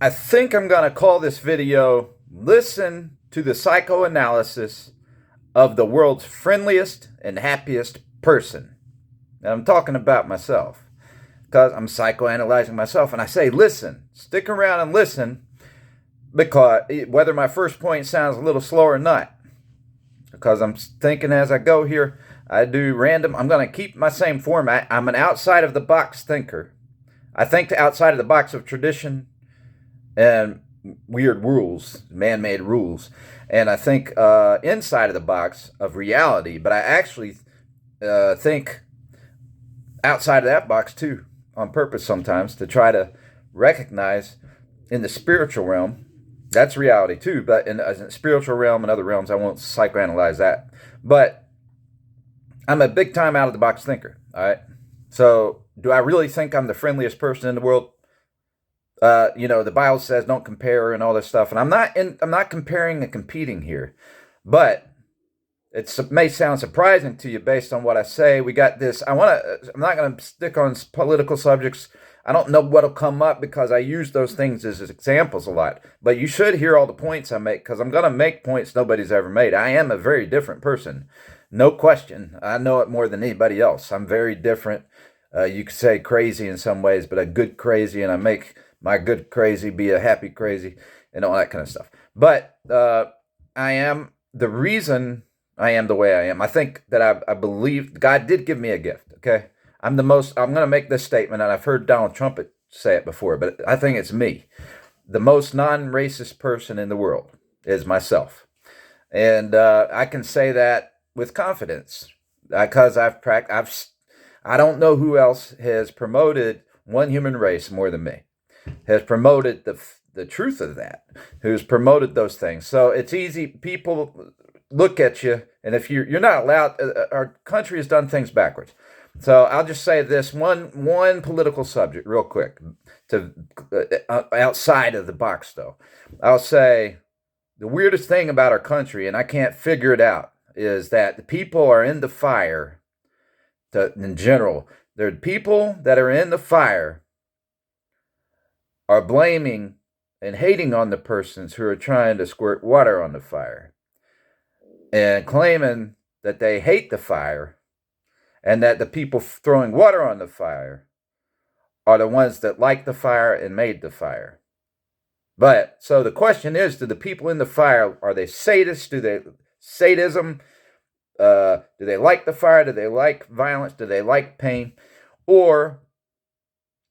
I think I'm going to call this video Listen to the Psychoanalysis of the World's Friendliest and Happiest Person. And I'm talking about myself because I'm psychoanalyzing myself. And I say, listen, stick around and listen, because whether my first point sounds a little slow or not, because I'm thinking as I go here, I do random. I'm going to keep my same format. I'm an outside of the box thinker. I think outside of the box of tradition and weird rules, man-made rules. And I think inside of the box of reality, but I actually think outside of that box too, on purpose sometimes, to try to recognize in the spiritual realm, that's reality too, but in the spiritual realm and other realms, I won't psychoanalyze that. But I'm a big time out of the box thinker, all right? So do I really think I'm the friendliest person in the world? The Bible says don't compare and all this stuff, and I'm not comparing and competing here, but it may sound surprising to you based on what I say. We got this. I'm not going to stick on political subjects. I don't know what'll come up because I use those things as examples a lot. But you should hear all the points I make, because I'm going to make points nobody's ever made. I am a very different person, no question. I know it more than anybody else. I'm very different. You could say crazy in some ways, but a good crazy, and I make my good crazy be a happy crazy and all that kind of stuff. But I am the reason I am the way I am. I think that I believe God did give me a gift, okay? I'm going to make this statement, and I've heard Donald Trump say it before, but I think it's me. The most non-racist person in the world is myself. And I can say that with confidence because I don't know who else has promoted one human race more than me, has promoted the truth of that, who's promoted those things. So it's easy. People look at you, and if you're not allowed, our country has done things backwards. So I'll just say this one political subject real quick, to outside of the box though. I'll say the weirdest thing about our country, and I can't figure it out, is that the people are in the fire. In general, there are people that are in the fire are blaming and hating on the persons who are trying to squirt water on the fire, and claiming that they hate the fire, and that the people throwing water on the fire are the ones that like the fire and made the fire. But so the question is, do the people in the fire, are they sadists? Do they sadism? Do they like the fire? Do they like violence? Do they like pain? Or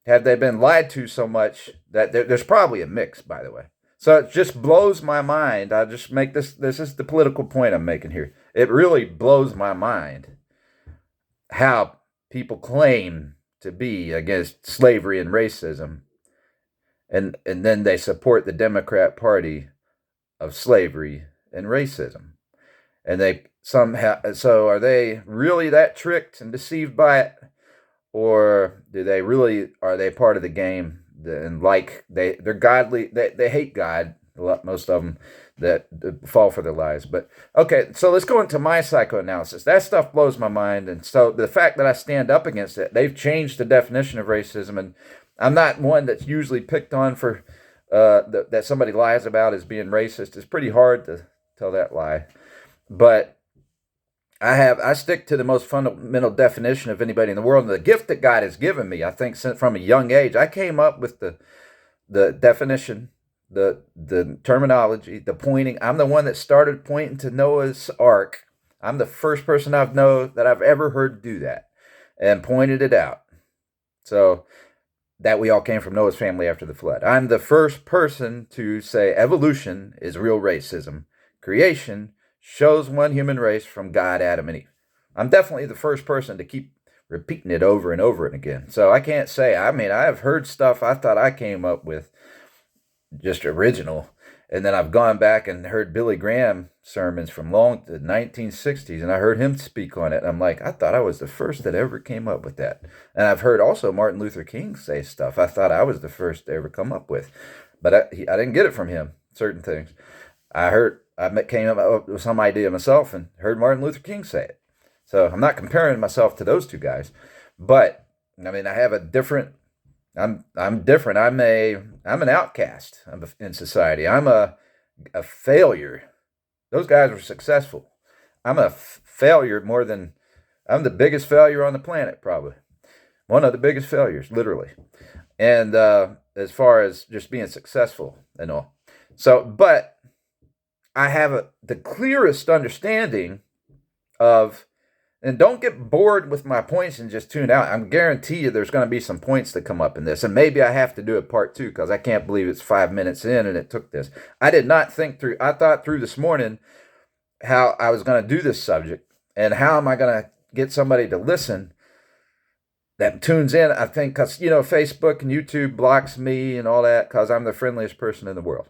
have they been lied to so much that there's probably a mix, by the way. So it just blows my mind. I just make this is the political point I'm making here. It really blows my mind how people claim to be against slavery and racism, and then they support the Democrat Party of slavery and racism. And they somehow, so are they really that tricked and deceived by it? Or are they part of the game? And they're godly, they hate God, most of them that fall for their lies. But okay, so let's go into my psychoanalysis. That stuff blows my mind. And so the fact that I stand up against it, they've changed the definition of racism. And I'm not one that's usually picked on for that somebody lies about as being racist. It's pretty hard to tell that lie. But I stick to the most fundamental definition of anybody in the world. And the gift that God has given me, I think, from a young age, I came up with the definition, the terminology, the pointing. I'm the one that started pointing to Noah's Ark. I'm the first person I've ever heard do that and pointed it out. So that we all came from Noah's family after the flood. I'm the first person to say evolution is real racism. Creation shows one human race from God, Adam, and Eve. I'm definitely the first person to keep repeating it over and over and again. So I can't say, I have heard stuff I thought I came up with just original. And then I've gone back and heard Billy Graham sermons from the 1960s, and I heard him speak on it. And I'm like, I thought I was the first that ever came up with that. And I've heard also Martin Luther King say stuff I thought I was the first to ever come up with. But I didn't get it from him, certain things. I came up with some idea myself and heard Martin Luther King say it. So I'm not comparing myself to those two guys. But, I have a different I'm different. I'm an outcast in society. I'm a failure. Those guys were successful. I'm a failure more than I'm the biggest failure on the planet, probably. One of the biggest failures, literally. And as far as just being successful and all. So, but I have the clearest understanding of, and don't get bored with my points and just tune out. I guarantee you there's going to be some points that come up in this. And maybe I have to do a part two because I can't believe it's 5 minutes in and it took this. I did not think through, I thought through this morning how I was going to do this subject and how am I going to get somebody to listen that tunes in. I think because, Facebook and YouTube blocks me and all that because I'm the friendliest person in the world.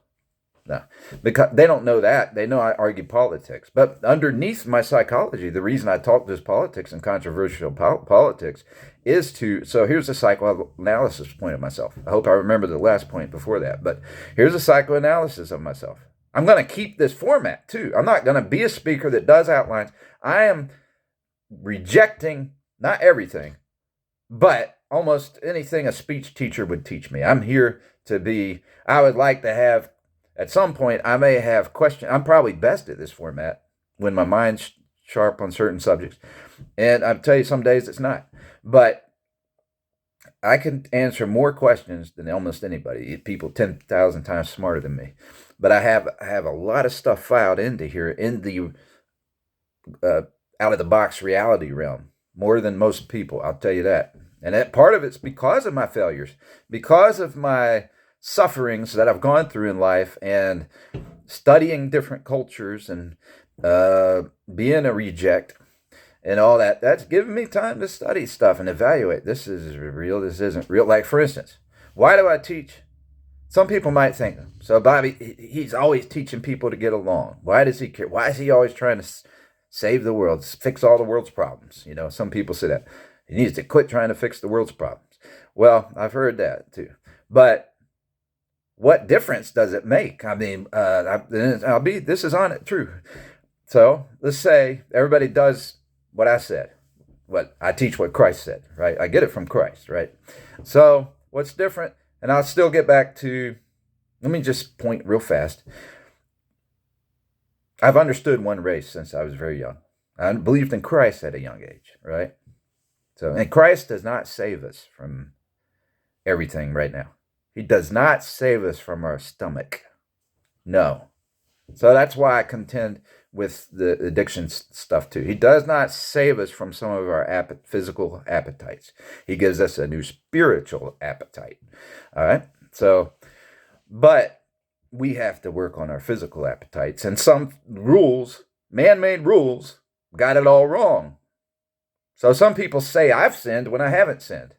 No, because they don't know that. They know I argue politics. But underneath my psychology, the reason I talk this politics and controversial politics is so here's the psychoanalysis point of myself. I hope I remember the last point before that. But here's a psychoanalysis of myself. I'm going to keep this format, too. I'm not going to be a speaker that does outlines. I am rejecting, not everything, but almost anything a speech teacher would teach me. I'm here to be, I would like to have, at some point, I may have questions. I'm probably best at this format when my mind's sharp on certain subjects. And I'll tell you, some days it's not. But I can answer more questions than almost anybody. People 10,000 times smarter than me. But I have a lot of stuff filed into here in the out of the box reality realm, more than most people. I'll tell you that. And that part of it's because of my failures, because of my sufferings that I've gone through in life and studying different cultures and being a reject and all that. That's given me time to study stuff and evaluate. This is real. This isn't real. Like, for instance, why do I teach? Some people might think, so Bobby, he's always teaching people to get along. Why does he care? Why is he always trying to save the world, fix all the world's problems? Some people say that. He needs to quit trying to fix the world's problems. Well, I've heard that too. But what difference does it make? I mean, this is on it, true. So let's say everybody does what I said, what I teach, what Christ said, right? I get it from Christ, right? So what's different? And I'll still get back to, let me just point real fast. I've understood one race since I was very young. I believed in Christ at a young age, right? So, and Christ does not save us from everything right now. He does not save us from our stomach. No. So that's why I contend with the addiction stuff too. He does not save us from some of our physical appetites. He gives us a new spiritual appetite. All right. So, but we have to work on our physical appetites. And some rules, man-made rules, got it all wrong. So some people say I've sinned when I haven't sinned.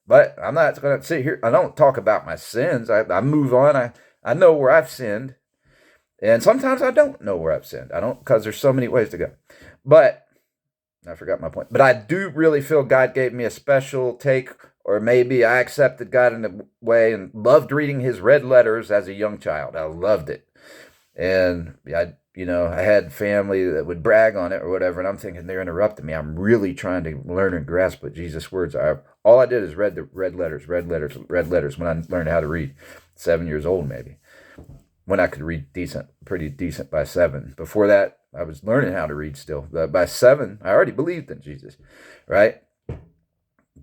But I'm not going to sit here. I don't talk about my sins. I move on. I know where I've sinned. And sometimes I don't know where I've sinned. I don't, because there's so many ways to go. But I forgot my point. But I do really feel God gave me a special take, or maybe I accepted God in a way and loved reading his red letters as a young child. I loved it. And I had family that would brag on it or whatever, and I'm thinking they're interrupting me. I'm really trying to learn and grasp what Jesus' words are. All I did is read the red letters when I learned how to read. 7 years old, maybe, when I could read pretty decent by 7. Before that, I was learning how to read still. But by 7, I already believed in Jesus, right?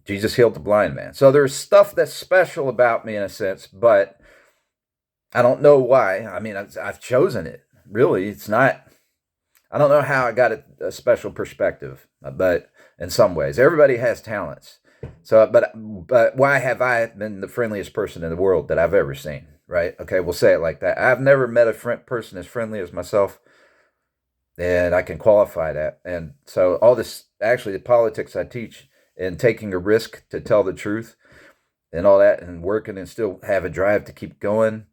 Jesus healed the blind man. So there's stuff that's special about me in a sense, but I don't know why. I mean, I've chosen it. Really, it's not, I don't know how I got a special perspective, but in some ways, everybody has talents. So, but why have I been the friendliest person in the world that I've ever seen, right? Okay, we'll say it like that. I've never met a person as friendly as myself, and I can qualify that. And so all this, actually the politics I teach and taking a risk to tell the truth and all that and working and still have a drive to keep going.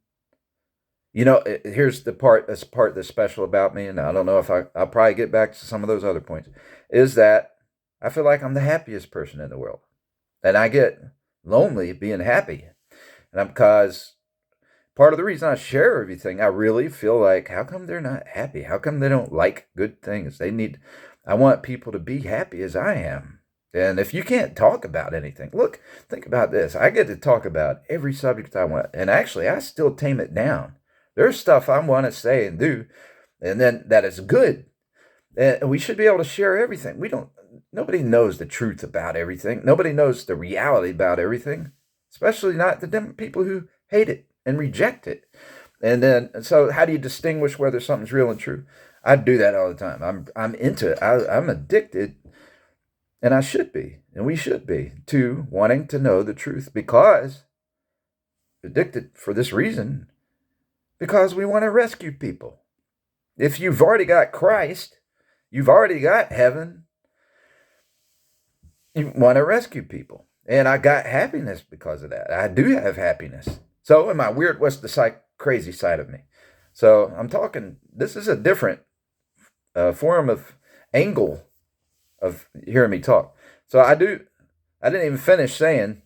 Here's the part that's special about me, and I don't know if I'll probably get back to some of those other points, is that I feel like I'm the happiest person in the world. And I get lonely being happy. And because part of the reason I share everything, I really feel like, how come they're not happy? How come they don't like good things? I want people to be happy as I am. And if you can't talk about anything, look, think about this. I get to talk about every subject I want. And actually, I still tame it down. There's stuff I want to say and do, and then that is good. And we should be able to share everything. Nobody knows the truth about everything. Nobody knows the reality about everything, especially not the people who hate it and reject it. So how do you distinguish whether something's real and true? I do that all the time. I'm into it. I'm addicted, and I should be, and we should be, to wanting to know the truth, because addicted for this reason, because we want to rescue people. If you've already got Christ, you've already got heaven. You want to rescue people. And I got happiness because of that. I do have happiness. So am I weird? What's the crazy side of me? So I'm talking, this is a different form of angle of hearing me talk. So I didn't even finish saying,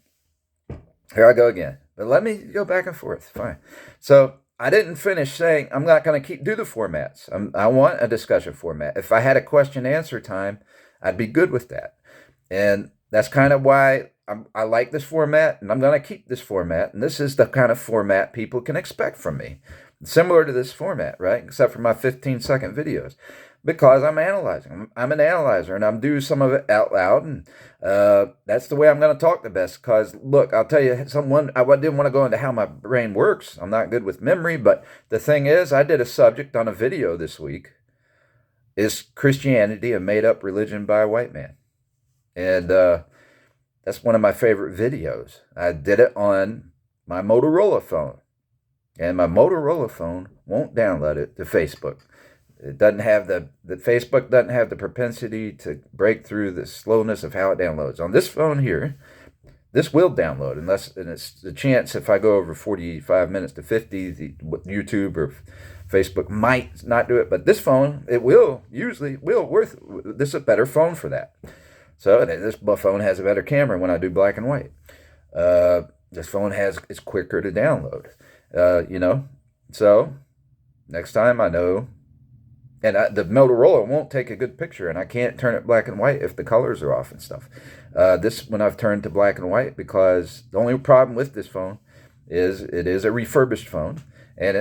here I go again. But let me go back and forth. Fine. So I didn't finish saying I'm not going to do the formats. I want a discussion format. If I had a question answer time, I'd be good with that. And that's kind of why I like this format, and I'm going to keep this format. And this is the kind of format people can expect from me. Similar to this format, right? Except for my 15-second videos. Because I'm analyzing. I'm an analyzer, and I'm doing some of it out loud. And that's the way I'm going to talk the best. Because, look, I'll tell you, I didn't want to go into how my brain works. I'm not good with memory. But the thing is, I did a subject on a video this week. Is Christianity a made-up religion by a white man? And that's one of my favorite videos. I did it on my Motorola phone. And my Motorola phone won't download it to Facebook. It doesn't have Facebook doesn't have the propensity to break through the slowness of how it downloads. On this phone here, this will download, and it's the chance if I go over 45 minutes to 50, YouTube or Facebook might not do it, but this phone, it will usually this is a better phone for that. So this phone has a better camera when I do black and white. This phone is quicker to download. So next time I know, and the Motorola won't take a good picture, and I can't turn it black and white if the colors are off and stuff. This one I've turned to black and white because the only problem with this phone is it is a refurbished phone, and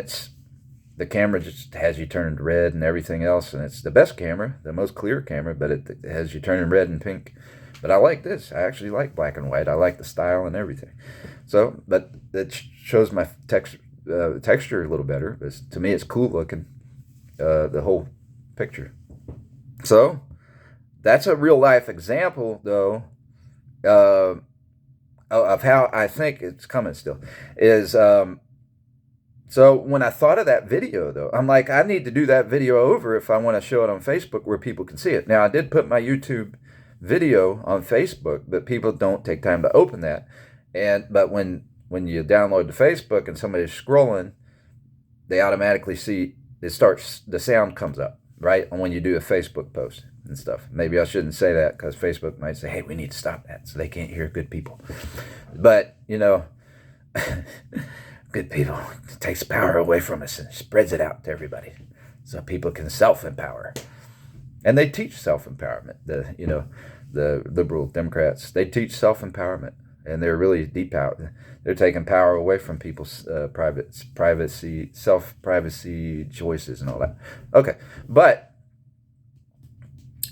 the camera just has you turned red and everything else, and it's the best camera, the most clear camera, but it has you turning red and pink. But I like this. I actually like black and white. I like the style and everything. So, but it shows my texture a little better. To me, it's cool looking, the whole picture. So, that's a real life example, though, of how I think it's coming still. So when I thought of that video, though, I'm like, I need to do that video over if I want to show it on Facebook where people can see it. Now, I did put my YouTube video on Facebook, but people don't take time to open that. But when you download to Facebook and somebody's scrolling, they automatically see the sound comes up, right? And when you do a Facebook post and stuff. Maybe I shouldn't say that because Facebook might say, hey, we need to stop that so they can't hear good people. But, good people, it takes power away from us and spreads it out to everybody so people can self-empower. And they teach self-empowerment. The liberal Democrats, they teach self-empowerment, and they're really they're taking power away from people's privacy, self-privacy choices and all that. Okay, but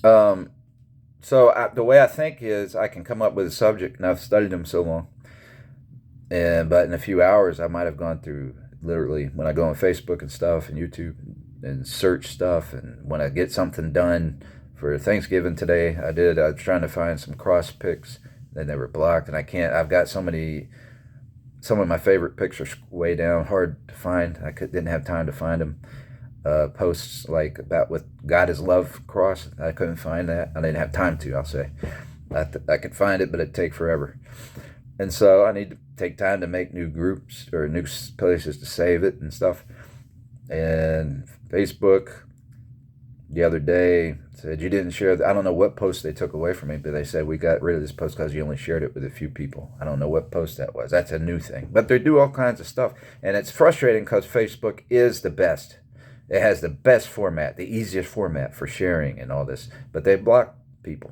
the way I think is I can come up with a subject, and I've studied them so long. But in a few hours, I might have gone through, literally, when I go on Facebook and stuff and YouTube and search stuff, and when I get something done for Thanksgiving today, I was trying to find some cross pics, and they were blocked, and I've got some of my favorite pictures way down, hard to find. I didn't have time to find them. Posts like about with God is Love cross, I couldn't find that. I didn't have time to, I'll say. I could find it, but it'd take forever. And so I need to take time to make new groups or new places to save it and stuff. And Facebook the other day said you didn't share. I don't know what post they took away from me, but they said we got rid of this post because you only shared it with a few people. I don't know what post that was. That's a new thing. But they do all kinds of stuff. And it's frustrating because Facebook is the best. It has the best format, the easiest format for sharing and all this. But they block people.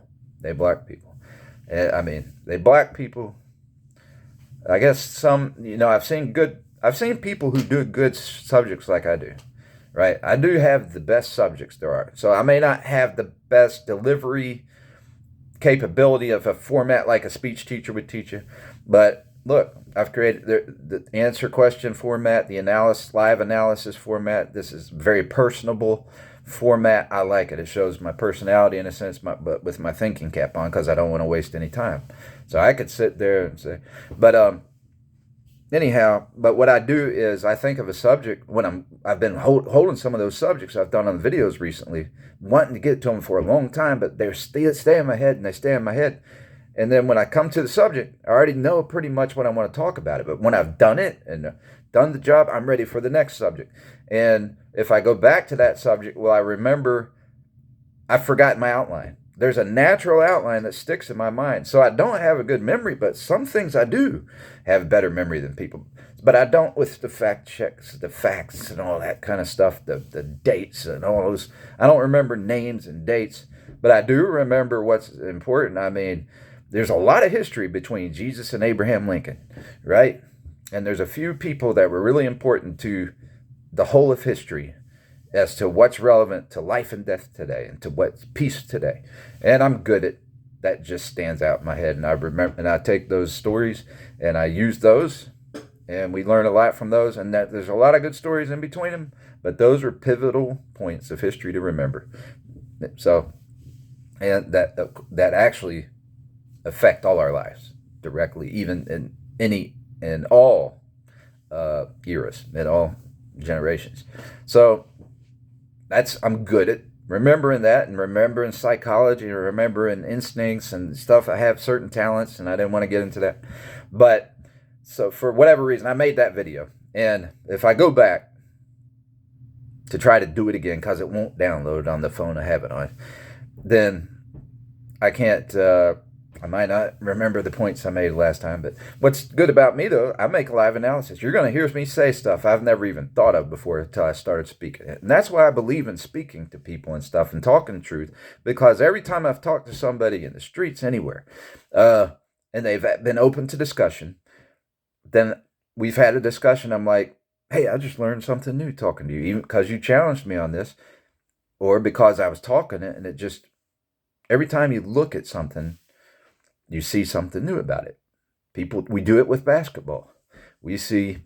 I mean, they black people. I guess some, I've seen people who do good subjects like I do, right? I do have the best subjects there are. So I may not have the best delivery capability of a format like a speech teacher would teach you, but look, I've created the answer question format, the live analysis format. This is very personable format. I like it. It shows my personality in a sense, but with my thinking cap on, because I don't want to waste any time. So I could sit there and say, but anyhow, but what I do is I think of a subject when I've been holding some of those subjects I've done on videos recently, wanting to get to them for a long time, but they stay in my head and they stay in my head. And then when I come to the subject, I already know pretty much what I want to talk about it. But when I've done it and done the job, I'm ready for the next subject. And if I go back to that subject, well, I remember I've forgotten my outline. There's a natural outline that sticks in my mind. So I don't have a good memory, but some things I do have better memory than people. But I don't with the fact checks, the facts and all that kind of stuff, the dates and all those. I don't remember names and dates, but I do remember what's important. I mean, there's a lot of history between Jesus and Abraham Lincoln, right? And there's a few people that were really important to the whole of history as to what's relevant to life and death today and to what's peace today. And I'm good at that. Just stands out in my head. And I remember, and I take those stories and I use those, and we learn a lot from those. And that there's a lot of good stories in between them, but those are pivotal points of history to remember. So, and that actually affect all our lives directly, even in all eras, in all generations. So I'm good at remembering that and remembering psychology and remembering instincts and stuff. I have certain talents, and I didn't want to get into that. But so for whatever reason, I made that video. And if I go back to try to do it again, because it won't download on the phone I have it on, then I can't, I might not remember the points I made last time. But what's good about me, though, I make live analysis. You're going to hear me say stuff I've never even thought of before until I started speaking it. And that's why I believe in speaking to people and stuff and talking truth, because every time I've talked to somebody in the streets anywhere, and they've been open to discussion, then we've had a discussion. I'm like, hey, I just learned something new talking to you, even because you challenged me on this, or because I was talking it, and it just, every time you look at something, you see something new about it. We do it with basketball. We see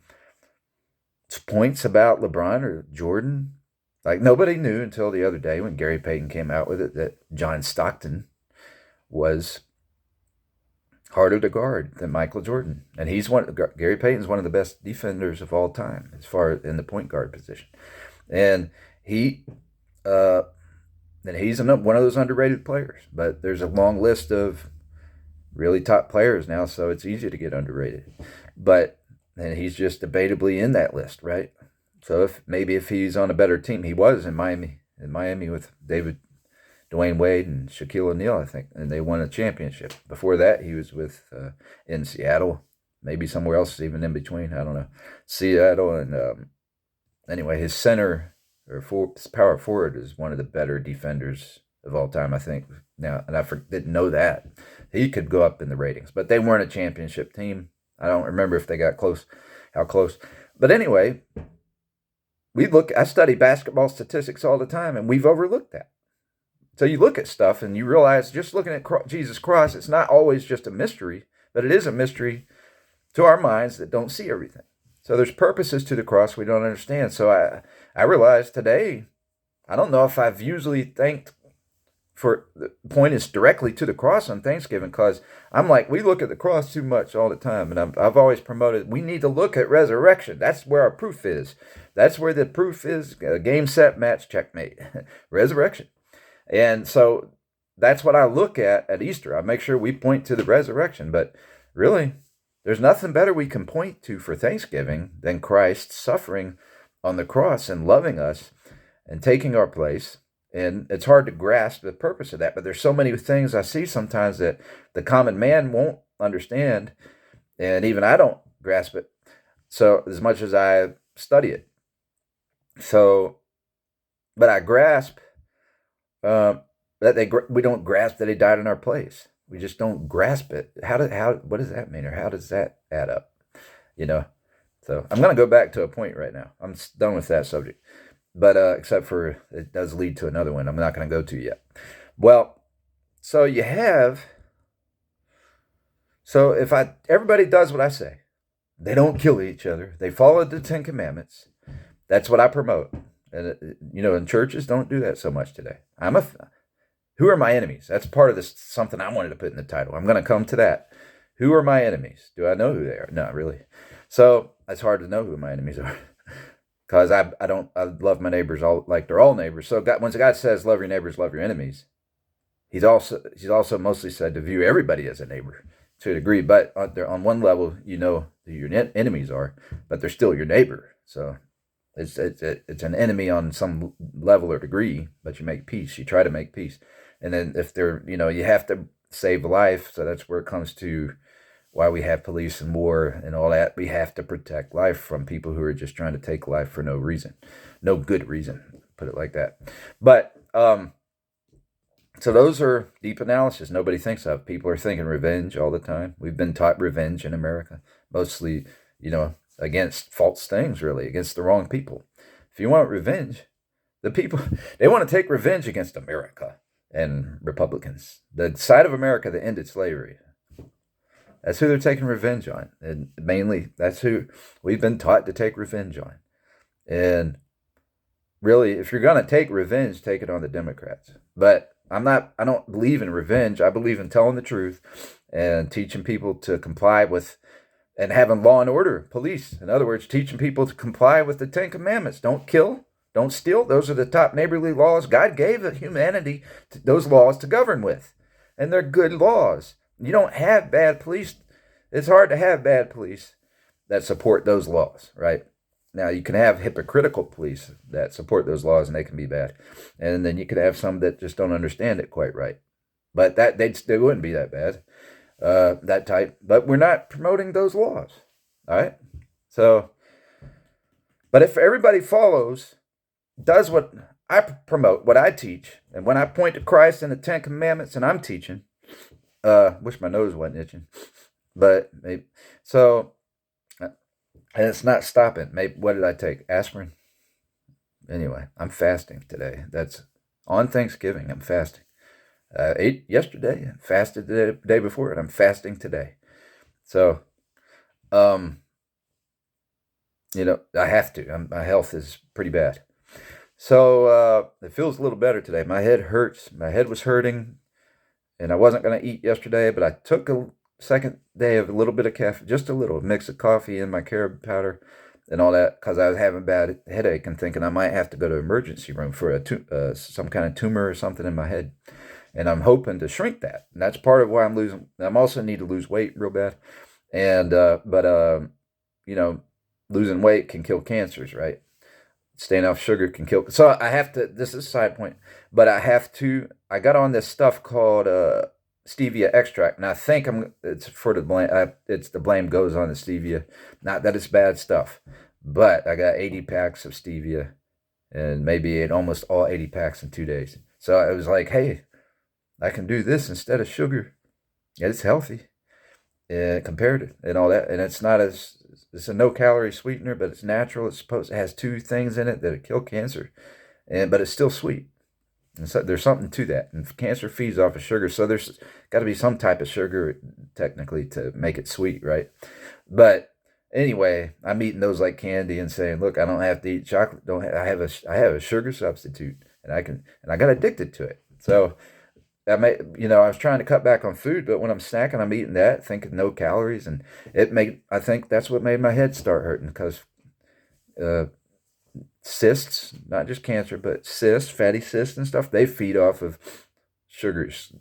points about LeBron or Jordan. Like nobody knew until the other day when Gary Payton came out with it that John Stockton was harder to guard than Michael Jordan. And Gary Payton's one of the best defenders of all time as far as in the point guard position. And he's one of those underrated players. But there's a long list of really top players now, so it's easy to get underrated. And he's just debatably in that list, right? So if he's on a better team, he was in Miami with Dwayne Wade and Shaquille O'Neal, I think, and they won a championship. Before that, he was with in Seattle, maybe somewhere else, even in between. I don't know. Seattle and anyway, his center or his power forward is one of the better defenders of all time, I think. Now, and I didn't know that. He could go up in the ratings, but they weren't a championship team. I don't remember if they got close, how close. But anyway, I study basketball statistics all the time, and we've overlooked that. So you look at stuff and you realize just looking at Jesus' cross, it's not always just a mystery, but it is a mystery to our minds that don't see everything. So there's purposes to the cross we don't understand. So I realized today, I don't know if I've usually thanked for the point is directly to the cross on Thanksgiving, because I'm like, we look at the cross too much all the time. And I've always promoted, we need to look at resurrection. That's where our proof is. That's where the proof is. Game, set, match, checkmate. Resurrection. And so that's what I look at Easter. I make sure we point to the resurrection. But really, there's nothing better we can point to for Thanksgiving than Christ suffering on the cross and loving us and taking our place. And it's hard to grasp the purpose of that. But there's so many things I see sometimes that the common man won't understand. And even I don't grasp it so as much as I study it. So, but I grasp that we don't grasp that he died in our place. We just don't grasp it. What does that mean? Or how does that add up? You know? So I'm going to go back to a point right now. I'm done with that subject. But except for it does lead to another one I'm not going to go to yet. Well, so if everybody does what I say, they don't kill each other, they follow the Ten Commandments. That's what I promote. And in churches don't do that so much today. Who are my enemies? That's part of this, something I wanted to put in the title. I'm going to come to that. Who are my enemies? Do I know who they are? Not really. So it's hard to know who my enemies are. Because I love my neighbors all like they're all neighbors. So when God says love your neighbors, love your enemies, he's also mostly said to view everybody as a neighbor to a degree. But on one level, you know who your enemies are, but they're still your neighbor. So it's an enemy on some level or degree, but you make peace. You try to make peace. And then if they're, you have to save life. So that's where it comes to why we have police and war and all that. We have to protect life from people who are just trying to take life for no reason, no good reason, put it like that. But so those are deep analysis nobody thinks of. People are thinking revenge all the time. We've been taught revenge in America, mostly, against false things, really, against the wrong people. If you want revenge, the people, they want to take revenge against America and Republicans, the side of America that ended slavery. That's who they're taking revenge on. And mainly, that's who we've been taught to take revenge on. And really, if you're going to take revenge, take it on the Democrats. But I don't believe in revenge. I believe in telling the truth and teaching people to comply with, and having law and order, police. In other words, teaching people to comply with the Ten Commandments. Don't kill, don't steal. Those are the top neighborly laws. God gave humanity those laws to govern with. And they're good laws. You don't have bad police. It's hard to have bad police that support those laws, right? Now, you can have hypocritical police that support those laws, and they can be bad. And then you could have some that just don't understand it quite right. But they wouldn't be that bad, that type. But we're not promoting those laws, all right? So, but if everybody does what I promote, what I teach, and when I point to Christ and the Ten Commandments and I'm teaching, wish my nose wasn't itching, but maybe, so, and it's not stopping. Maybe, what did I take? Aspirin? Anyway, I'm fasting today. That's on Thanksgiving. I'm fasting. I ate yesterday, fasted the day before, and I'm fasting today. So, I have to. My health is pretty bad. So, it feels a little better today. My head hurts. My head was hurting. And I wasn't going to eat yesterday, but I took a second day of a little bit of caffeine, just a little mix of coffee in my carob powder and all that, because I was having a bad headache and thinking I might have to go to the emergency room for some kind of tumor or something in my head. And I'm hoping to shrink that. And that's part of why I'm also need to lose weight real bad. And, losing weight can kill cancers, right? Staying off sugar can kill. So I have to, this is a side point, but I got on this stuff called stevia extract. And I think it's for the blame. The blame goes on the stevia. Not that it's bad stuff, but I got 80 packs of stevia and maybe ate almost all 80 packs in 2 days. So I was like, hey, I can do this instead of sugar. Yeah, it's healthy compared to and all that. And it's a no-calorie sweetener, but it's natural. It has 2 things in it that kill cancer, but it's still sweet. And so there's something to that. And cancer feeds off of sugar, so there's got to be some type of sugar, technically, to make it sweet, right? But anyway, I'm eating those like candy and saying, look, I don't have to eat chocolate. I have a sugar substitute, and I got addicted to it. So I was trying to cut back on food, but when I'm snacking, I'm eating that, thinking no calories, and I think that's what made my head start hurting, because cysts, not just cancer, but cysts, fatty cysts and stuff, they feed off of sugars,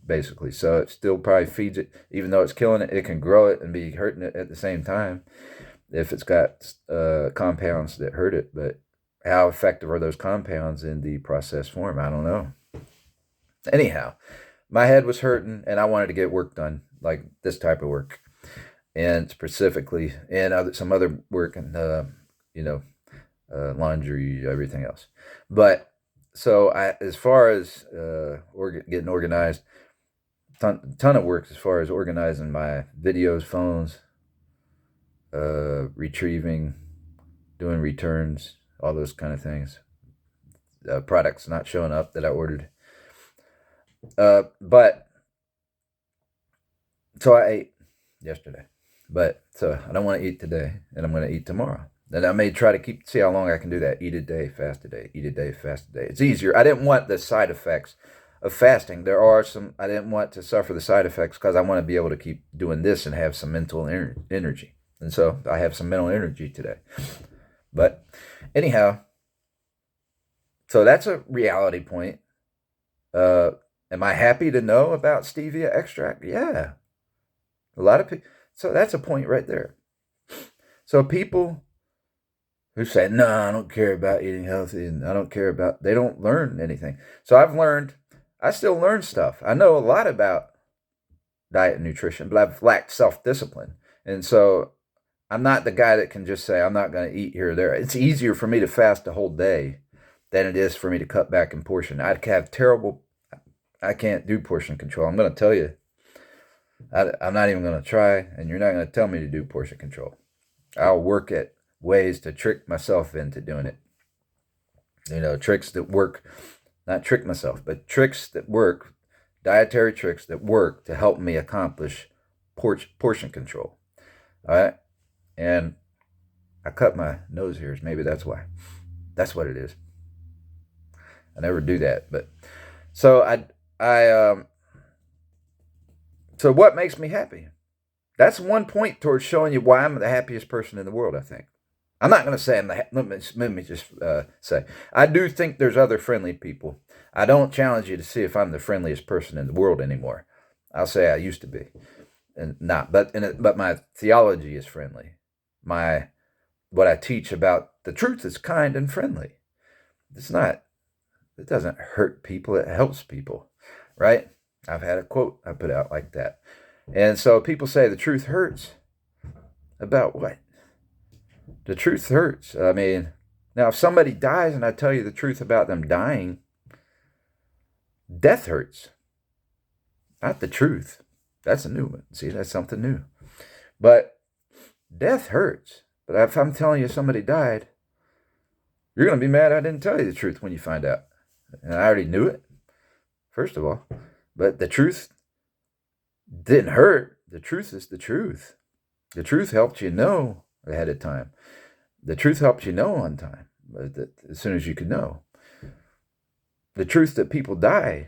basically. So it still probably feeds it, even though it's killing it, it can grow it and be hurting it at the same time if it's got compounds that hurt it. But how effective are those compounds in the processed form? I don't know. Anyhow, my head was hurting, and I wanted to get work done, like this type of work, and specifically, and some other work, and laundry, everything else. But so as far as getting organized, ton of work as far as organizing my videos, phones, retrieving, doing returns, all those kind of things. Products not showing up that I ordered. But so I ate yesterday, but so I don't want to eat today, and I'm going to eat tomorrow. And I may try to see how long I can do that. Eat a day, fast a day. Eat a day, fast a day. It's easier. I didn't want the side effects of fasting. There are some. I didn't want to suffer the side effects because I want to be able to keep doing this and have some mental energy. And so I have some mental energy today. But anyhow, so that's a reality point. Am I happy to know about stevia extract? Yeah. A lot of people. So that's a point right there. So people who say, no, I don't care about eating healthy and I don't care about, they don't learn anything. So I still learn stuff. I know a lot about diet and nutrition, but I've lacked self-discipline. And so I'm not the guy that can just say, I'm not going to eat here or there. It's easier for me to fast a whole day than it is for me to cut back in portion. I can't do portion control. I'm going to tell you, I'm not even going to try, and you're not going to tell me to do portion control. I'll work at ways to trick myself into doing it. Tricks that work, not trick myself, but tricks that work, dietary tricks that work to help me accomplish portion control. All right. And I cut my nose hairs. Maybe that's why. That's what it is. I never do that. But so so what makes me happy? That's one point towards showing you why I'm the happiest person in the world, I think. I'm not going to say let me just say, I do think there's other friendly people. I don't challenge you to see if I'm the friendliest person in the world anymore. I'll say I used to be, and not. But my theology is friendly. What I teach about the truth is kind and friendly. It's not. It doesn't hurt people. It helps people, right? I've had a quote I put out like that, and so people say the truth hurts. About what? The truth hurts. I mean, now if somebody dies and I tell you the truth about them dying, death hurts. Not the truth. That's a new one. See, that's something new. But death hurts. But if I'm telling you somebody died, you're going to be mad I didn't tell you the truth when you find out. And I already knew it, first of all. But the truth didn't hurt. The truth is the truth. The truth helped you know ahead of time. The truth helps you know on time, as soon as you can know. The truth that people die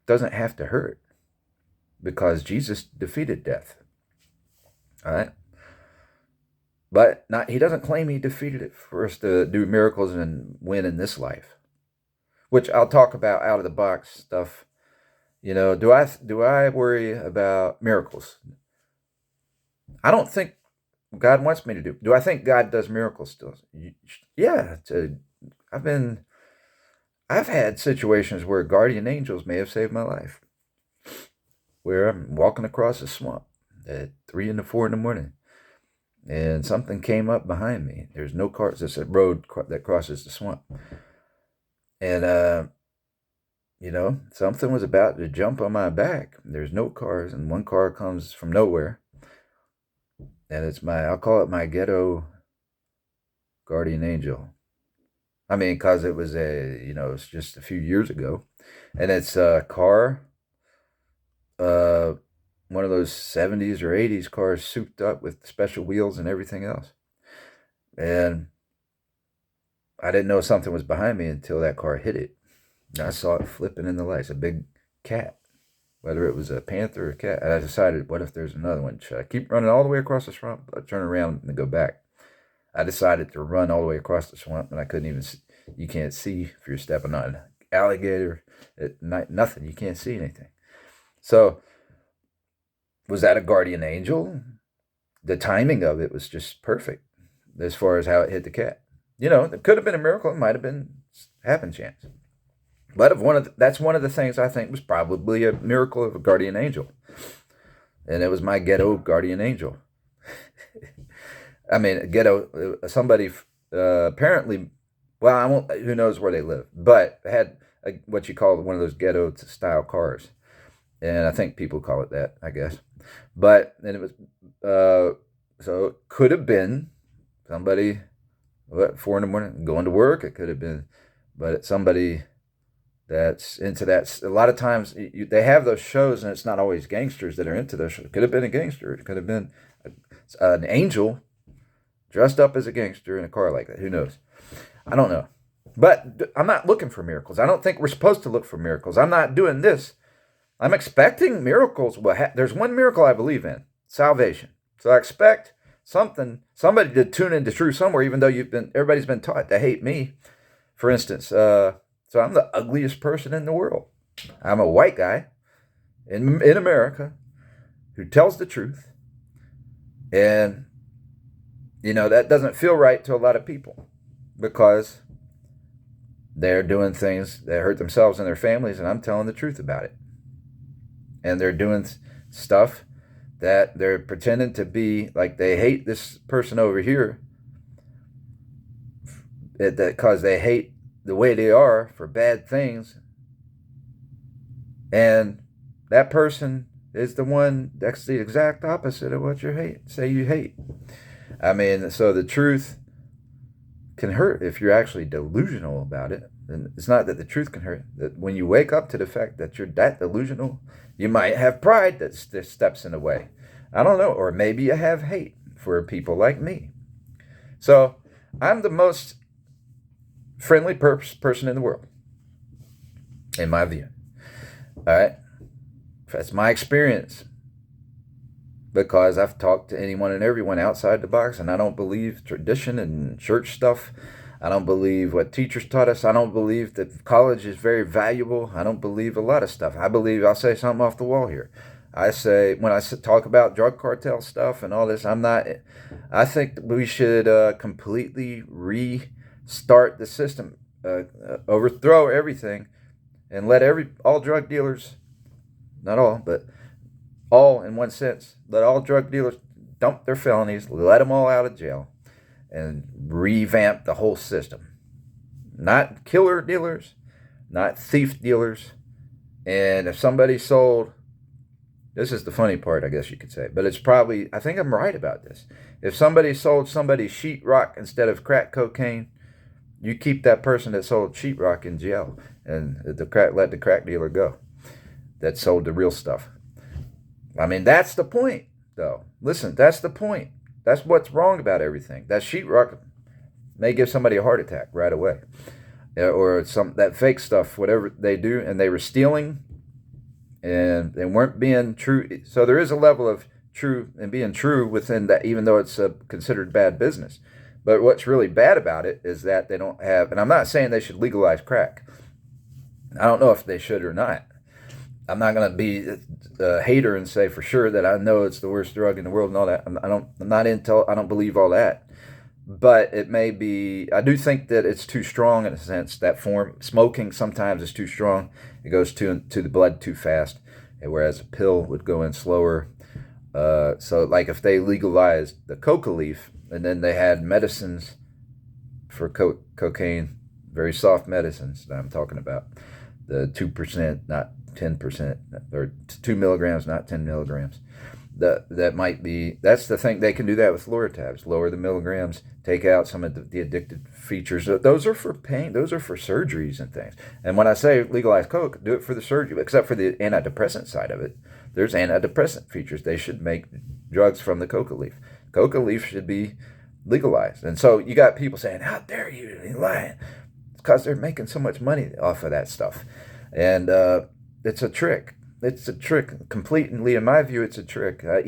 doesn't have to hurt because Jesus defeated death. All right? But he doesn't claim he defeated it for us to do miracles and win in this life, which I'll talk about out of the box stuff. Do I worry about miracles? I don't think God wants me to do. Do I think God does miracles still? Yeah. I've had situations where guardian angels may have saved my life. Where I'm walking across a swamp at 3 and 4 in the morning, and something came up behind me. There's no cars. It's a road that crosses the swamp, and something was about to jump on my back. There's no cars, and one car comes from nowhere. And I'll call it my ghetto guardian angel. I mean, because it was it's just a few years ago. And it's a car, one of those 70s or 80s cars souped up with special wheels and everything else. And I didn't know something was behind me until that car hit it. And I saw it flipping in the lights, a big cat. Whether it was a panther or a cat. And I decided, what if there's another one? Should I keep running all the way across the swamp? I'd turn around and go back. I decided to run all the way across the swamp, and I couldn't even see. You can't see if you're stepping on an alligator at night. Nothing. You can't see anything. So, was that a guardian angel? The timing of it was just perfect as far as how it hit the cat. It could have been a miracle. It might have been happen chance. But that's one of the things I think was probably a miracle of a guardian angel. And it was my ghetto guardian angel. I mean, ghetto, somebody apparently, well, who knows where they live, but had what you call one of those ghetto style cars. And I think people call it that, I guess. But and it was so it could have been somebody what 4 in the morning going to work. It could have been, but it's somebody that's into that. A lot of times they have those shows, and it's not always gangsters that are into those shows. It could have been a gangster. It could have been an angel dressed up as a gangster in a car like that. Who knows? I don't know. But I'm not looking for miracles. I don't think we're supposed to look for miracles. I'm not doing this. I'm expecting miracles. There's one miracle I believe in: salvation. So I expect somebody to tune into truth somewhere, even though everybody's been taught to hate me. For instance, so I'm the ugliest person in the world. I'm a white guy in America who tells the truth. And, that doesn't feel right to a lot of people because they're doing things that hurt themselves and their families, and I'm telling the truth about it. And they're doing stuff that they're pretending to be like they hate this person over here because they hate the way they are for bad things. And that person is the one that's the exact opposite of what you say you hate. I mean, so the truth can hurt if you're actually delusional about it. And it's not that the truth can hurt. That when you wake up to the fact that you're that delusional, you might have pride that steps in the way. I don't know. Or maybe you have hate for people like me. So I'm the most friendly person in the world, in my view. All right? That's my experience. Because I've talked to anyone and everyone outside the box, and I don't believe tradition and church stuff. I don't believe what teachers taught us. I don't believe that college is very valuable. I don't believe a lot of stuff. I'll say something off the wall here. When I talk about drug cartel stuff and all this, I think we should completely restart the system, overthrow everything, and let all drug dealers, not all, but all in one sense, let all drug dealers dump their felonies, let them all out of jail, and revamp the whole system. Not killer dealers, not thief dealers. And if somebody sold, this is the funny part, I guess you could say, but it's probably, I think I'm right about this. If somebody sold somebody sheetrock instead of crack cocaine, you keep that person that sold sheetrock in jail and let the crack dealer go that sold the real stuff. I mean, that's the point, though. Listen, that's the point. That's what's wrong about everything. That sheetrock may give somebody a heart attack right away. Or that fake stuff, whatever they do, and they were stealing and they weren't being true. So there is a level of true and being true within that, even though it's considered bad business. But what's really bad about it is that they don't have, and I'm not saying they should legalize crack. I don't know if they should or not. I'm not going to be a hater and say for sure that I know it's the worst drug in the world and all that. I don't believe all that. But it may be, I do think that it's too strong in a sense, that form. Smoking sometimes is too strong. It goes to the blood too fast, whereas a pill would go in slower. So like if they legalized the coca leaf and then they had medicines for cocaine, very soft medicines that I'm talking about, the 2%, not 10%, or 2 milligrams, not 10 milligrams. That's the thing. They can do that with Loratabs. Lower the milligrams, take out some of the addictive features. Those are for pain. Those are for surgeries and things. And when I say legalize coke, do it for the surgery, except for the antidepressant side of it. There's antidepressant features. They should make drugs from the coca leaf. Coca leaf should be legalized. And so you got people saying, how dare you, you're lying. It's because they're making so much money off of that stuff. And it's a trick. It's a trick. Completely, in my view, it's a trick. I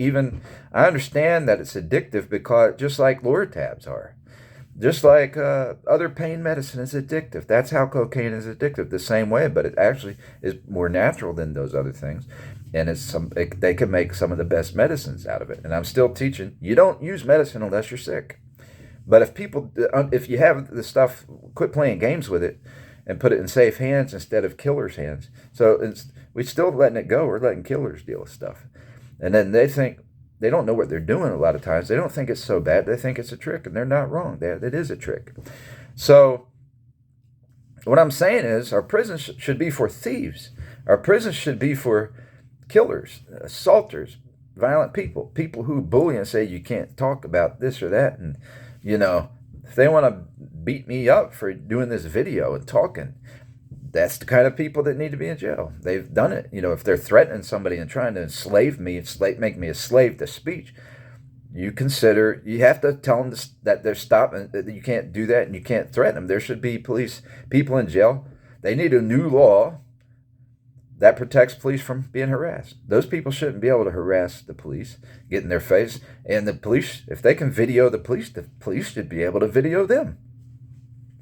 understand that it's addictive because just like Loratabs are. Just like other pain medicine is addictive. That's how cocaine is addictive, the same way, but it actually is more natural than those other things. And they can make some of the best medicines out of it. And I'm still teaching, you don't use medicine unless you're sick. But if you have the stuff, quit playing games with it and put it in safe hands instead of killers' hands. So we're still letting it go. We're letting killers deal with stuff. And then they don't know what they're doing a lot of times. They don't think it's so bad. They think it's a trick, and they're not wrong. It is a trick. So what I'm saying is our prisons should be for thieves. Our prisons should be for killers, assaulters, violent people, people who bully and say you can't talk about this or that. And, you know, if they want to beat me up for doing this video and talking, that's the kind of people that need to be in jail. They've done it. You know, if they're threatening somebody and trying to enslave me, make me a slave to speech, you have to tell them that they're stopping, that you can't do that and you can't threaten them. There should be police people in jail. They need a new law that protects police from being harassed. Those people shouldn't be able to harass the police, get in their face. And the police, if they can video the police should be able to video them.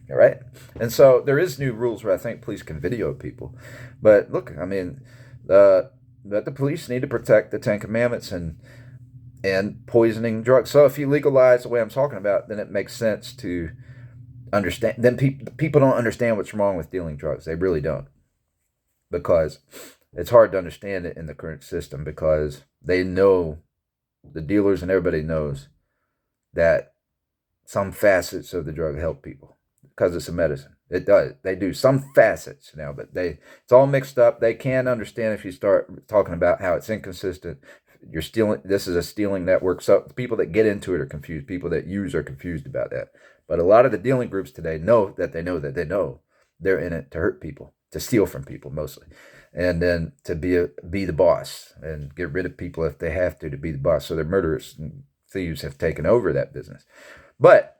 All right? And so there is new rules where I think police can video people. But look, I mean, the police need to protect the Ten Commandments and poisoning drugs. So if you legalize the way I'm talking about, then it makes sense to understand. Then people don't understand what's wrong with dealing drugs. They really don't. Because it's hard to understand it in the current system, because they know, the dealers and everybody knows, that some facets of the drug help people because it's a medicine. It does. They do some facets now, but it's all mixed up. They can't understand if you start talking about how it's inconsistent. You're stealing. This is a stealing network. So the people that get into it are confused. People that use are confused about that. But a lot of the dealing groups today know that they know that they know they're in it to hurt people, to steal from people mostly, and then to be the boss and get rid of people if they have to be the boss. So the murderers and thieves have taken over that business. But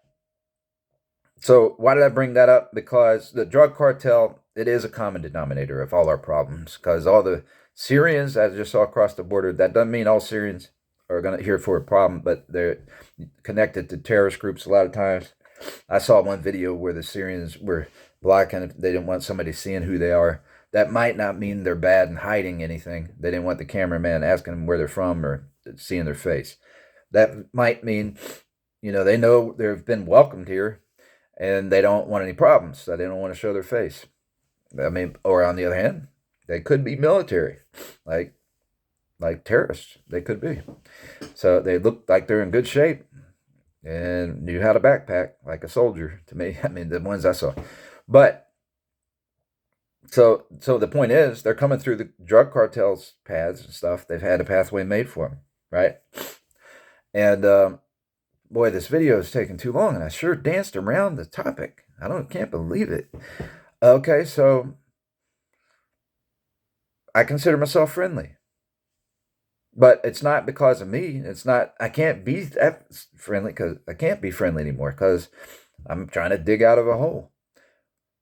so why did I bring that up? Because the drug cartel, it is a common denominator of all our problems. Because all the Syrians, as I just saw across the border, that doesn't mean all Syrians are going to here for a problem, but they're connected to terrorist groups a lot of times. I saw one video where the Syrians were blocking, they didn't want somebody seeing who they are. That might not mean they're bad and hiding anything. They didn't want the cameraman asking them where they're from or seeing their face. That might mean, they know they've been welcomed here and they don't want any problems, so they don't want to show their face. I mean, or on the other hand, they could be military, like terrorists. They could be. So they look like they're in good shape and knew how to backpack like a soldier to me. I mean, the ones I saw. But so the point is, they're coming through the drug cartels' paths and stuff. They've had a pathway made for them, right? And boy, this video is taking too long, and I sure danced around the topic. Can't believe it. Okay, so I consider myself friendly. But it's not because of me. I can't be that friendly because I can't be friendly anymore because I'm trying to dig out of a hole.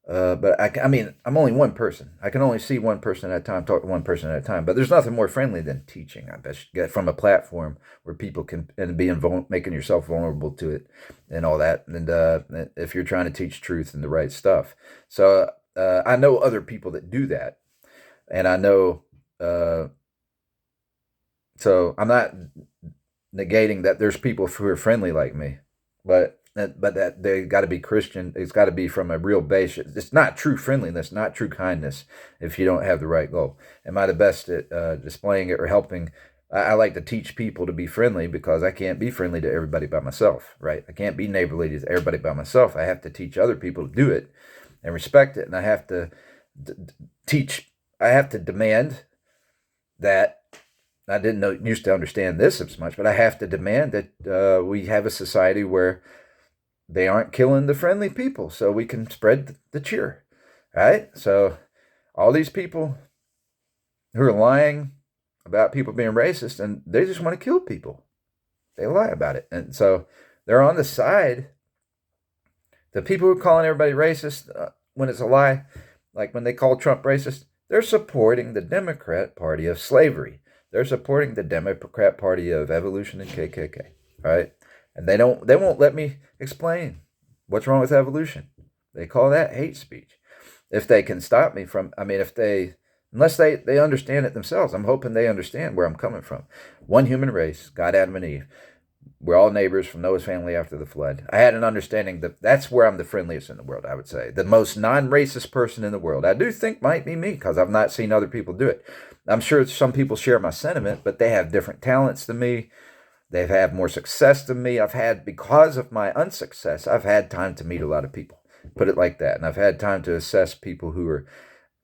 But I mean, I'm only one person. I can only see one person at a time, talk to one person at a time. But there's nothing more friendly than teaching. I bet you get from a platform where people can and be making yourself vulnerable to it and all that. And if you're trying to teach truth and the right stuff, so I know other people that do that, and I know. So I'm not negating that there's people who are friendly like me, but that they got to be Christian. It's got to be from a real base. It's not true friendliness, not true kindness, if you don't have the right goal. Am I the best at displaying it or helping? I like to teach people to be friendly because I can't be friendly to everybody by myself, right? I can't be neighborly to everybody by myself. I have to teach other people to do it and respect it, and I have to I have to demand that. I didn't used to understand this as much, but I have to demand that we have a society where they aren't killing the friendly people so we can spread the cheer, right? So all these people who are lying about people being racist, and they just want to kill people. They lie about it. And so they're on the side. The people who are calling everybody racist when it's a lie, like when they call Trump racist, they're supporting the Democrat Party of slavery. They're supporting the Democrat Party of evolution and KKK, right? And they won't let me explain what's wrong with evolution. They call that hate speech. If they can stop me from, unless they understand it themselves, I'm hoping they understand where I'm coming from. One human race, God, Adam, and Eve. We're all neighbors from Noah's family after the flood. I had an understanding that that's where I'm the friendliest in the world, I would say. The most non-racist person in the world. I do think might be me because I've not seen other people do it. I'm sure some people share my sentiment, but they have different talents than me. They've had more success than me. Because of my unsuccess, I've had time to meet a lot of people. Put it like that. And I've had time to assess people who are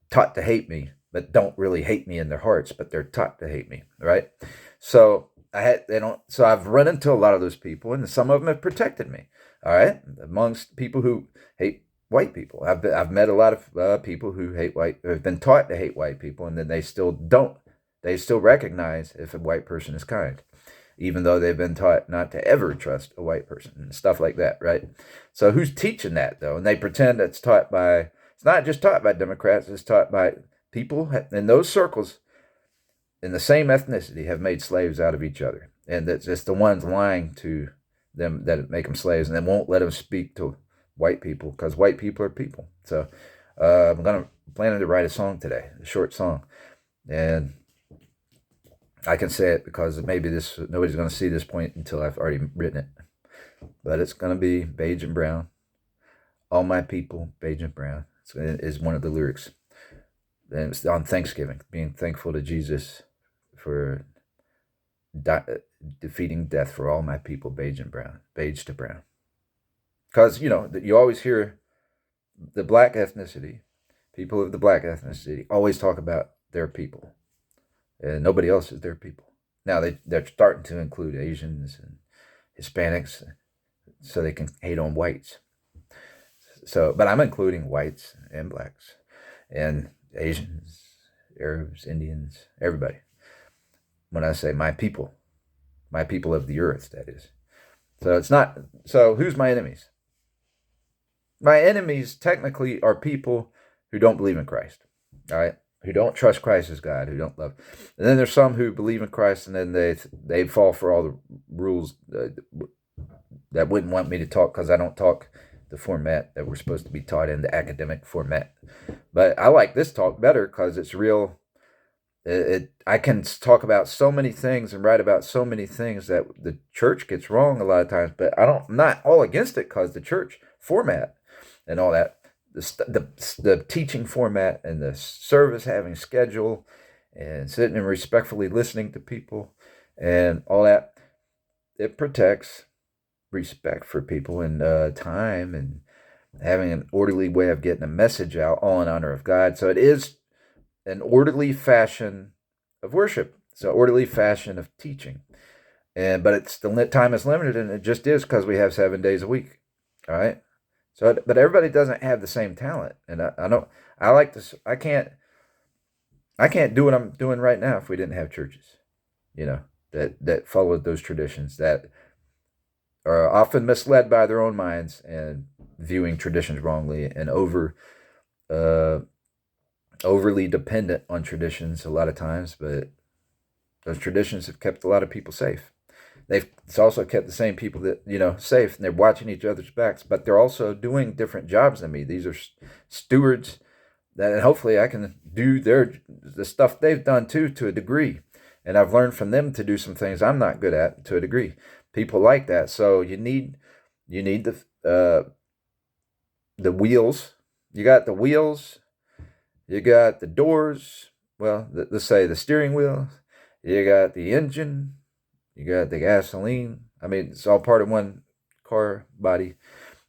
taught to hate me, but don't really hate me in their hearts, but they're taught to hate me, right? So so I've run into a lot of those people, and some of them have protected me, all right, amongst people who hate white people. I've met a lot of people who have been taught to hate white people, and then they still don't. They still recognize if a white person is kind, even though they've been taught not to ever trust a white person and stuff like that, right? So who's teaching that, though? And they pretend it's not just taught by Democrats, it's taught by people in those circles in the same ethnicity have made slaves out of each other. And it's the ones lying to them that make them slaves, and then won't let them speak to white people, because white people are people. So I'm planning to write a song today, a short song. And I can say it because maybe nobody's going to see this point until I've already written it. But it's going to be beige and brown. All my people, beige and brown. Is one of the lyrics. And it's on Thanksgiving, being thankful to Jesus for defeating death for all my people, beige and brown, beige to brown. Because, you always hear the black ethnicity, people of the black ethnicity, always talk about their people. And nobody else is their people. Now they're starting to include Asians and Hispanics so they can hate on whites. But I'm including whites and blacks and Asians, Arabs, Indians, everybody. When I say my people of the earth, that is. So who's my enemies? My enemies technically are people who don't believe in Christ, all right? Who don't trust Christ as God, who don't love. And then there's some who believe in Christ, and then they fall for all the rules that wouldn't want me to talk, because I don't talk the format that we're supposed to be taught in, the academic format. But I like this talk better because it's real. I can talk about so many things and write about so many things that the church gets wrong a lot of times, but I'm not all against it, because the church format and all that, the teaching format and the service having schedule and sitting and respectfully listening to people and all that, it protects respect for people and time and having an orderly way of getting a message out, all in honor of God. So it is an orderly fashion of worship. It's an orderly fashion of teaching. But the time is limited, and it just is because we have 7 days a week. All right. So, but everybody doesn't have the same talent, and I can't do what I'm doing right now if we didn't have churches, that followed those traditions, that are often misled by their own minds and viewing traditions wrongly, and overly dependent on traditions a lot of times. But those traditions have kept a lot of people safe. It's also kept the same people that, safe, and they're watching each other's backs, but they're also doing different jobs than me. These are stewards that hopefully I can do the stuff they've done too, to a degree. And I've learned from them to do some things I'm not good at, to a degree. People like that. So you need the wheels. You got the wheels. You got the doors. Well, let's say the steering wheel. You got the engine. You got the gasoline. I mean, it's all part of one car body.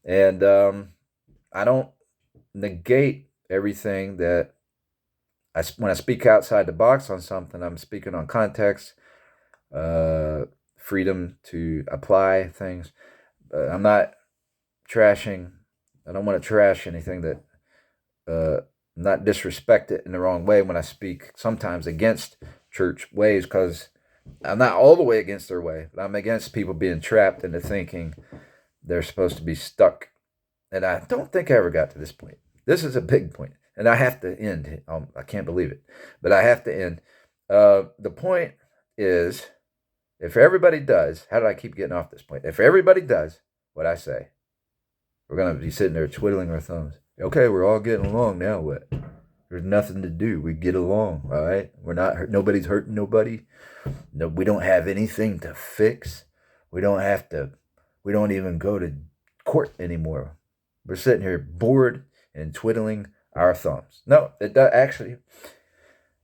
And I don't negate everything that when I speak outside the box on something, I'm speaking on context, freedom to apply things. I'm not trashing. I don't want to trash anything that, not disrespect it in the wrong way when I speak sometimes against church ways, because I'm not all the way against their way, but I'm against people being trapped into thinking they're supposed to be stuck. And I don't think I ever got to this point. This is a big point, and I have to end. I can't believe it, but I have to end. The point is, if everybody does, how did I keep getting off this point? If everybody does what I say, we're going to be sitting there twiddling our thumbs. Okay, we're all getting along now. What? There's nothing to do. We get along, all right? We're not nobody's hurting nobody. No, we don't have anything to fix. We don't even go to court anymore. We're sitting here bored and twiddling our thumbs. No, it does actually.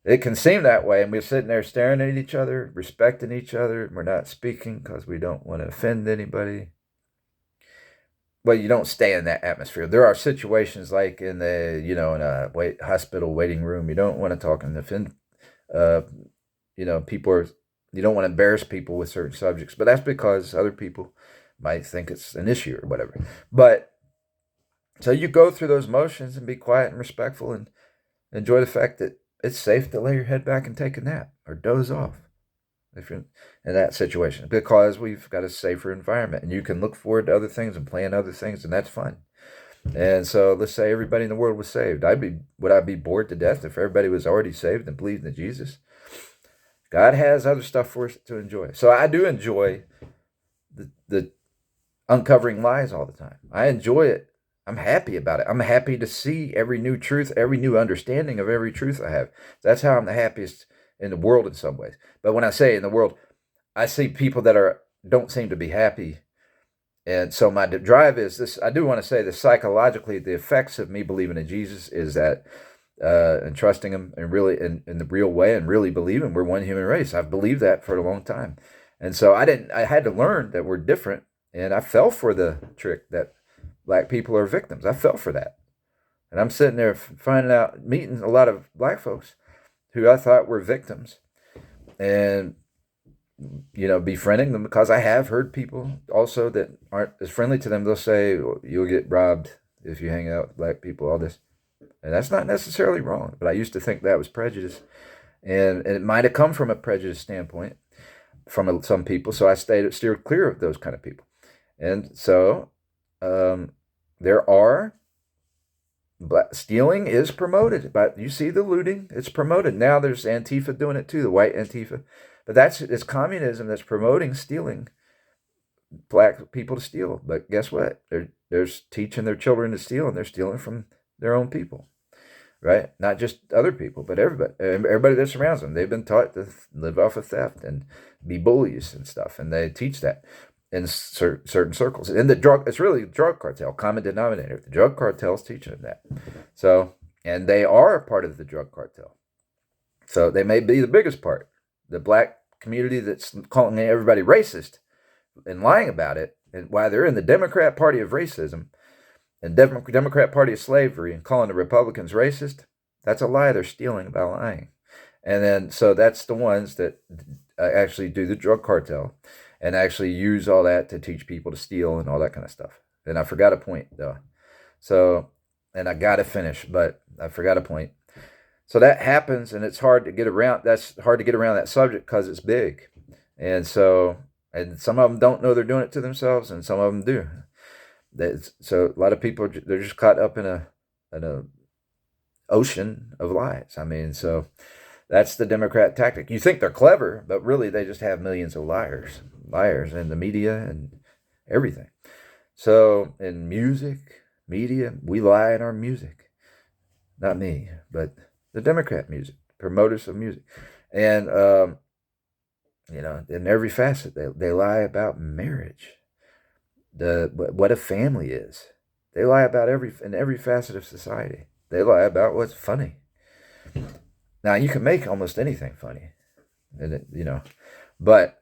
It can seem that way, and we're sitting there staring at each other, respecting each other. We're not speaking because we don't want to offend anybody. well, you don't stay in that atmosphere. There are situations like in the, in a hospital waiting room. You don't want to talk and offend, uh, people are, you don't want to embarrass people with certain subjects, but that's because other people might think it's an issue or whatever. But so you go through those motions and be quiet and respectful and enjoy the fact that it's safe to lay your head back and take a nap or doze off if you're in that situation, because we've got a safer environment and you can look forward to other things and plan other things, and that's fun. And so let's say everybody in the world was saved. Would I be bored to death if everybody was already saved and believed in Jesus? God has other stuff for us to enjoy. So I do enjoy the uncovering lies all the time. I enjoy it. I'm happy about it. I'm happy to see every new truth, every new understanding of every truth I have. That's how I'm the happiest in the world in some ways. But when I say in the world, I see people that don't seem to be happy. And so my drive is this. I do want to say that psychologically, the effects of me believing in Jesus is that and trusting him and really in the real way and really believing we're one human race. I've believed that for a long time. And so I had to learn that we're different. And I fell for the trick that black people are victims. I fell for that. And I'm sitting there meeting a lot of black folks who I thought were victims and, befriending them, because I have heard people also that aren't as friendly to them. They'll say, well, you'll get robbed if you hang out with black people, all this. And that's not necessarily wrong, but I used to think that was prejudice. And it might have come from a prejudice standpoint from some people. So I steered clear of those kind of people. And so stealing is promoted, but you see the looting, it's promoted. Now there's Antifa doing it too, the white Antifa. But it's communism that's promoting stealing, black people to steal. But guess what? They're teaching their children to steal, and they're stealing from their own people, right? Not just other people, but everybody that surrounds them. They've been taught to live off of theft and be bullies and stuff, and they teach that in certain circles. And it's really drug cartel, common denominator. The drug cartel is teaching them that. So, and they are a part of the drug cartel. So they may be the biggest part. The black community that's calling everybody racist and lying about it, and why they're in the Democrat Party of racism and Democrat Party of slavery and calling the Republicans racist, that's a lie they're stealing by lying. And then, so that's the ones that actually do the drug cartel and actually use all that to teach people to steal and all that kind of stuff. And I forgot a point, though. So, and I got to finish, but I forgot a point. So that happens, and it's hard to get around. That's hard to get around that subject because it's big. And so, and some of them don't know they're doing it to themselves, and some of them do. So a lot of people, they're just caught up in a ocean of lies. I mean, so that's the Democrat tactic. You think they're clever, but really they just have millions of liars in the media and everything. So in media, we lie in our music. Not me, but the Democrat music, promoters of music. And, in every facet, they lie about marriage, what a family is. They lie about in every facet of society. They lie about what's funny. Now, you can make almost anything funny, but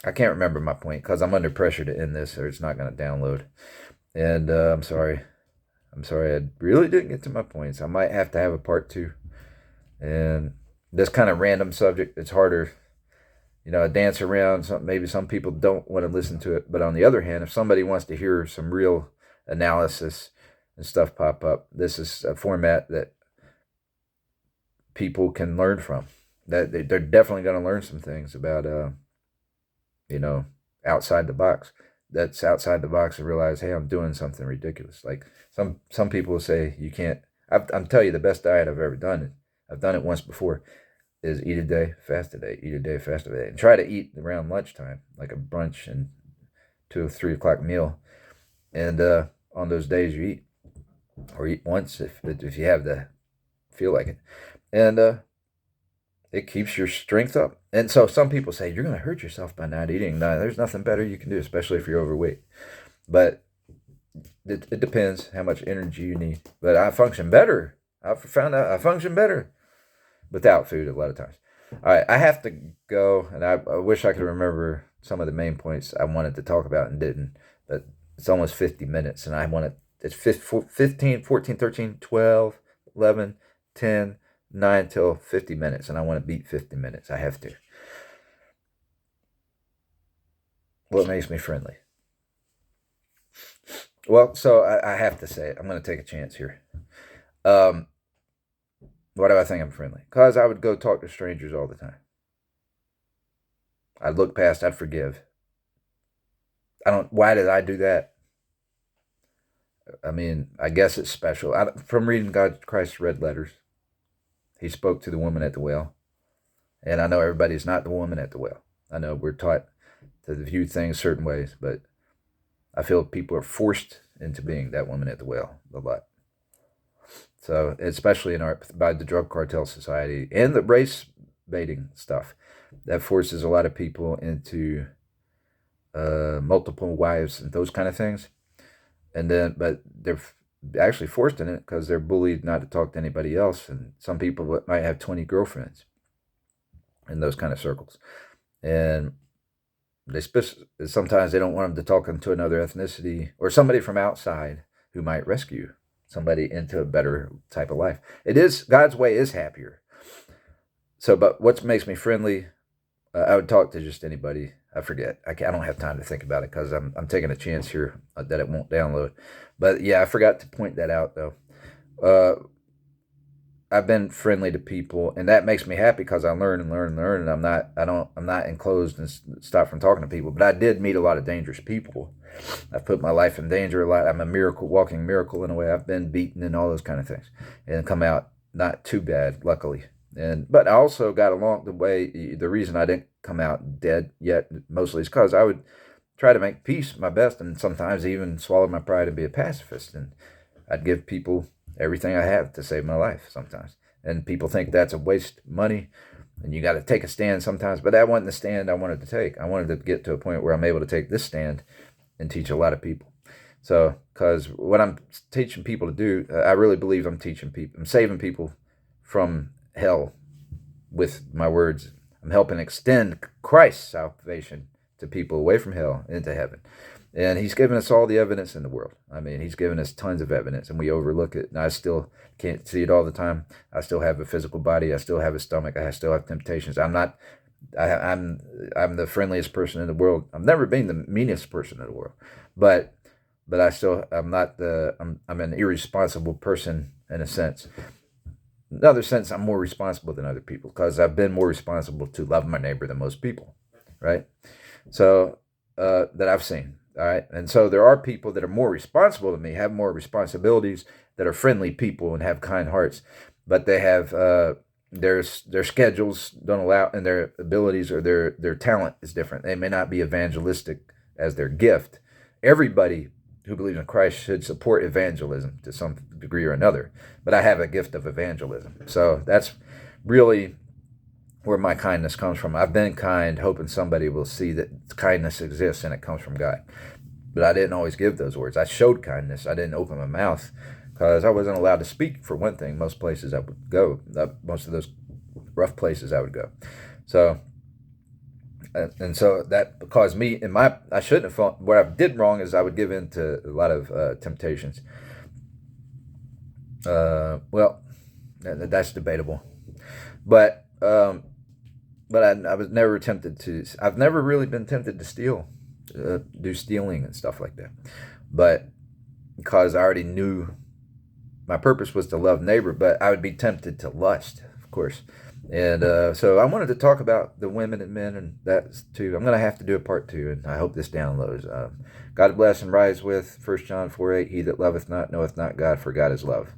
I can't remember my point because I'm under pressure to end this or it's not going to download. And I'm sorry. I really didn't get to my points. I might have to have a part 2. And this kind of random subject, it's harder, I dance around. Maybe some people don't want to listen to it. But on the other hand, if somebody wants to hear some real analysis and stuff pop up, this is a format that people can learn from. That they're definitely going to learn some things about, outside the box. That's outside the box and realize, hey, I'm doing something ridiculous. Like some people will say, you can't. I'm telling you, the best diet I've ever done. I've done it once before. Is eat a day, fast a day, eat a day, fast a day, and try to eat around lunchtime, like a brunch and 2 or 3 o'clock meal. And on those days you eat, or eat once if you have the feel like it, and it keeps your strength up. And so some people say you're going to hurt yourself by not eating. No, there's nothing better you can do, especially if you're overweight. But it depends how much energy you need. But I function better. I've found out I function better without food a lot of times. All right, I have to go, and I wish I could remember some of the main points I wanted to talk about and didn't. But It's almost 50 minutes, and I want to, it's 15, 14, 13, 12, 11, 10, 9 till 50 minutes, and I want to beat 50 minutes. I have to. What makes me friendly? Well, so I have to say it. I'm going to take a chance here. Why do I think I'm friendly? Because I would go talk to strangers all the time. I'd look past, I'd forgive. Why did I do that? I mean, I guess it's special. From reading Christ's red letters, he spoke to the woman at the well. And I know everybody's not the woman at the well. I know we're taught to view things certain ways, but I feel people are forced into being that woman at the well a lot. So, especially by the drug cartel society and the race baiting stuff, that forces a lot of people into multiple wives and those kind of things. And then, but they're actually forced in it because they're bullied not to talk to anybody else. And some people might have 20 girlfriends in those kind of circles. And sometimes they don't want them to talk to another ethnicity or somebody from outside who might rescue somebody into a better type of life. God's way is happier. So, but what makes me friendly? I would talk to just anybody. I forget. I don't have time to think about it because I'm taking a chance here that it won't download. But yeah, I forgot to point that out though. I've been friendly to people, and that makes me happy because I learn and learn and learn, and I'm not enclosed and stop from talking to people. But I did meet a lot of dangerous people. I've put my life in danger a lot. I'm a walking miracle in a way. I've been beaten and all those kind of things, and come out not too bad, luckily. But I also got along the way. The reason I didn't come out dead yet, mostly, is because I would try to make peace my best, and sometimes even swallow my pride and be a pacifist. And I'd give people everything I have to save my life sometimes. And people think that's a waste of money, and you got to take a stand sometimes. But that wasn't the stand I wanted to take. I wanted to get to a point where I'm able to take this stand and teach a lot of people. So, because what I'm teaching people to do, I really believe I'm saving people from hell with my words. I'm helping extend Christ's salvation to people away from hell into heaven. And he's given us all the evidence in the world. I mean, he's given us tons of evidence, and we overlook it. And I still can't see it all the time. I still have a physical body. I still have a stomach. I still have temptations. I'm the friendliest person in the world. I've never been the meanest person in the world, but I'm an irresponsible person in a sense. In another sense, I'm more responsible than other people because I've been more responsible to love my neighbor than most people, right? So that I've seen, all right? And so there are people that are more responsible than me, have more responsibilities, that are friendly people and have kind hearts, but they have their schedules don't allow, and their abilities or their talent is different. They may not be evangelistic as their gift. Everybody who believes in Christ should support evangelism to some degree or another. But I have a gift of evangelism. So that's really where my kindness comes from. I've been kind, hoping somebody will see that kindness exists and it comes from God. But I didn't always give those words. I showed kindness. I didn't open my mouth because I wasn't allowed to speak, for one thing. Most places I would go, most of those rough places I would go. So, and so that caused me, I shouldn't have felt, what I did wrong is I would give in to a lot of temptations. Well, that's debatable. But I was never tempted to, I've never really been tempted to steal, do stealing and stuff like that. But because I already knew my purpose was to love neighbor, but I would be tempted to lust, of course. And so I wanted to talk about the women and men, and that's too. I'm going to have to do a part 2, and I hope this downloads. God bless and rise with 1 John 4:8. He that loveth not knoweth not God, for God is love.